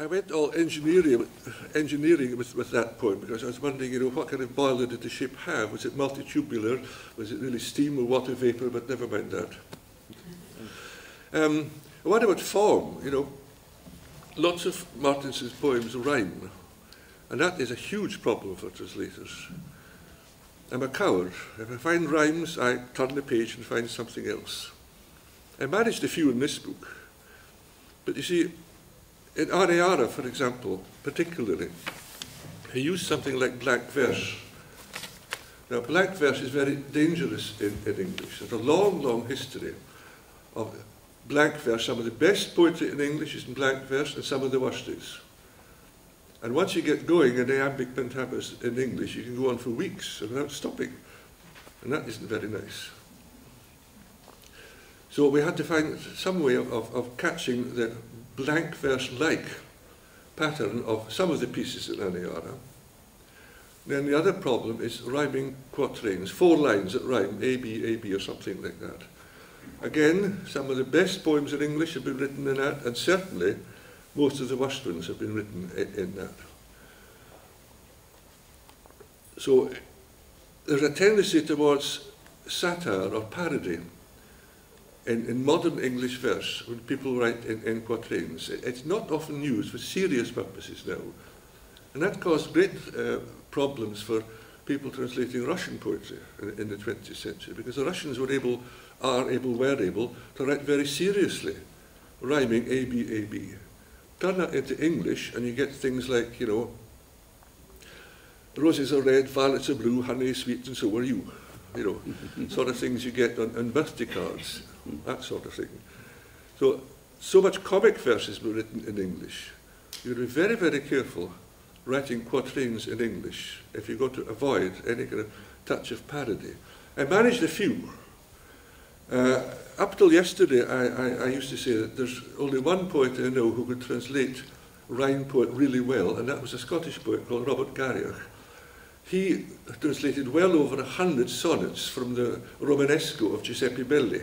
I went all engineering with that poem, because I was wondering, what kind of boiler did the ship have? Was it multitubular? Was it really steam or water vapor? But never mind that. What about form? Lots of Martinson's poems rhyme, and that is a huge problem for translators. I'm a coward. If I find rhymes, I turn the page and find something else. I managed a few in this book, but you see, in Ariara, for example, particularly, he used something like blank verse. Now, blank verse is very dangerous in English. There's a long, long history of blank verse. Some of the best poetry in English is in blank verse, and some of the worst is. And once you get going in iambic pentameter in English, you can go on for weeks without stopping. And that isn't very nice. So we had to find some way of catching the blank verse-like pattern of some of the pieces in Ariara. Then the other problem is rhyming quatrains, 4 lines that rhyme, A, B, or something like that. Again, some of the best poems in English have been written in that, and certainly most of the worst ones have been written in that. So there's a tendency towards satire or parody in modern English verse when people write in quatrains. It's not often used for serious purposes now. And that caused great problems for people translating Russian poetry in the 20th century, because the Russians were able to write very seriously, rhyming A, B. Turn that into English and you get things like, roses are red, violets are blue, honey is sweet, and so are you. Sort of things you get on birthday cards, that sort of thing. So much comic verses were written in English. You've got to be very, very careful writing quatrains in English if you're going to avoid any kind of touch of parody. I managed a few. Up till yesterday, I used to say that there's only one poet I know who could translate rhyme poet really well, and that was a Scottish poet called Robert Garriach. He translated well over 100 sonnets from the Romanesco of Giuseppe Belli,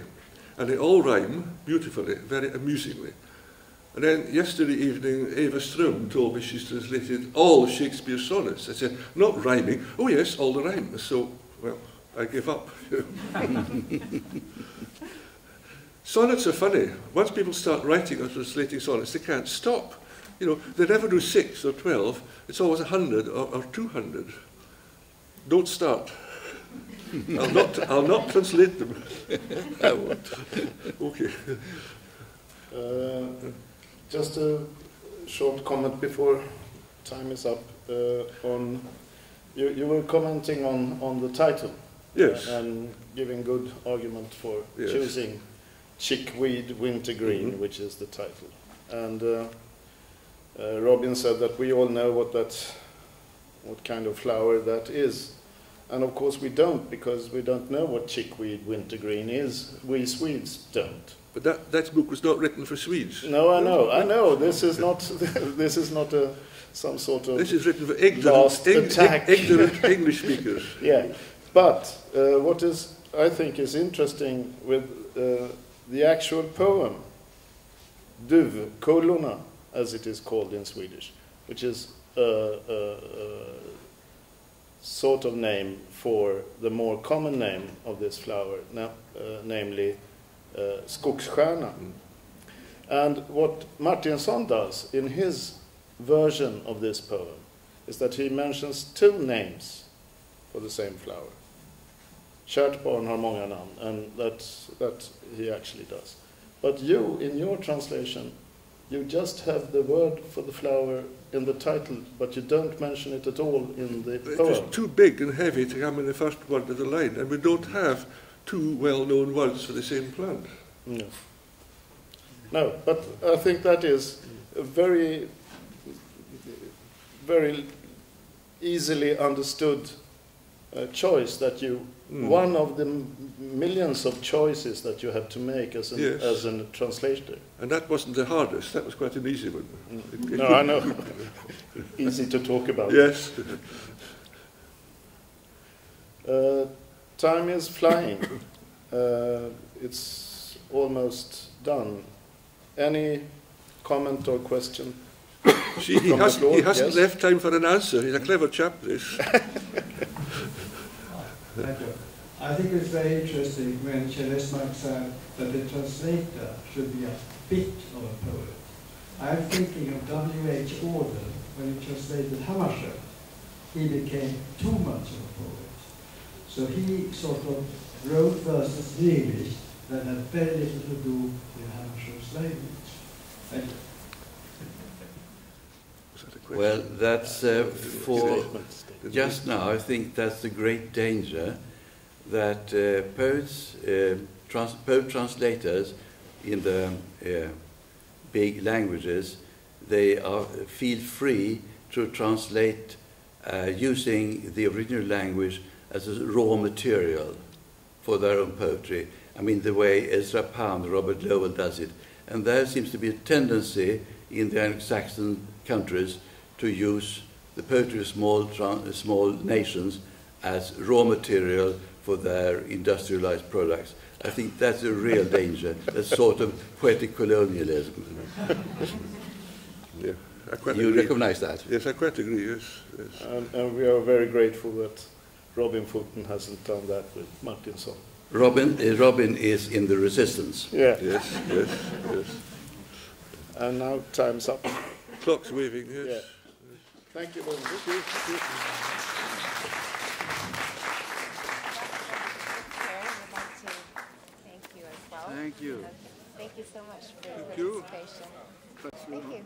and they all rhyme beautifully, very amusingly. And then yesterday evening, Eva Strum told me she's translated all Shakespeare's sonnets. I said, not rhyming. Oh yes, all the rhymes. So, well, I give up. Sonnets are funny. Once people start writing or translating sonnets, they can't stop. They never do 6 or 12. It's always 100 or 200. Don't start. I'll not translate them. I won't. Okay. Just a short comment before time is up. On you were commenting on the title. Yes. And giving good argument for choosing Chickweed Wintergreen, which is the title. And Robin said that we all know what kind of flower that is. And of course we don't, because we don't know what Chickweed Wintergreen is. We Swedes don't. But that book was not written for Swedes. No, I know. This is not some sort of. This is written for ignorant English speakers. Yeah, but what I think is interesting with the actual poem, Duvkollorna, as it is called in Swedish, which is a sort of name for the more common name of this flower, namely Skogsstjärna. And what Martinson does in his version of this poem is that he mentions 2 names for the same flower. Kärt barn har många namn, and that he actually does. But you, in your translation, you just have the word for the flower in the title, but you don't mention it at all in the poem. It's too big and heavy to come in the first word of the line, and we don't have 2 well-known words for the same plant. No, but I think that is a very, very easily understood choice that you, one of the millions of choices that you have to make as a translator. And that wasn't the hardest, that was quite an easy one. No, I know. Easy to talk about. Yes. Time is flying. It's almost done. Any comment or question? See, he hasn't Yes. left time for an answer. He's a clever chap, this. Thank you. I think it's very interesting when Kjell said that the translator should be a bit of a poet. I'm thinking of W.H. Auden when he translated Hammarskjöld. He became too much of a poet. So he sort of wrote verses in English that had very little to do with Hammarskjöld's language. Thank you. Well, that's for just now. I think that's the great danger that poets, poet translators in the big languages, they feel free to translate using the original language as a raw material for their own poetry. I mean, the way Ezra Pound, Robert Lowell does it. And there seems to be a tendency in the Anglo-Saxon countries to use the poetry of small nations as raw material for their industrialized products. I think that's a real danger, that sort of poetic colonialism. Yeah, I quite You agree. recognize that? Yes, I quite agree, yes. And we are very grateful that Robin Fulton hasn't done that with Martinson. Robin is in the resistance. Yeah. Yes, yes, yes. And now time's up. Clock's waving, yes. Yeah. Thank you very much. I would like to thank you as well. Thank you. Thank you so much for your Thank you. participation. Thank you.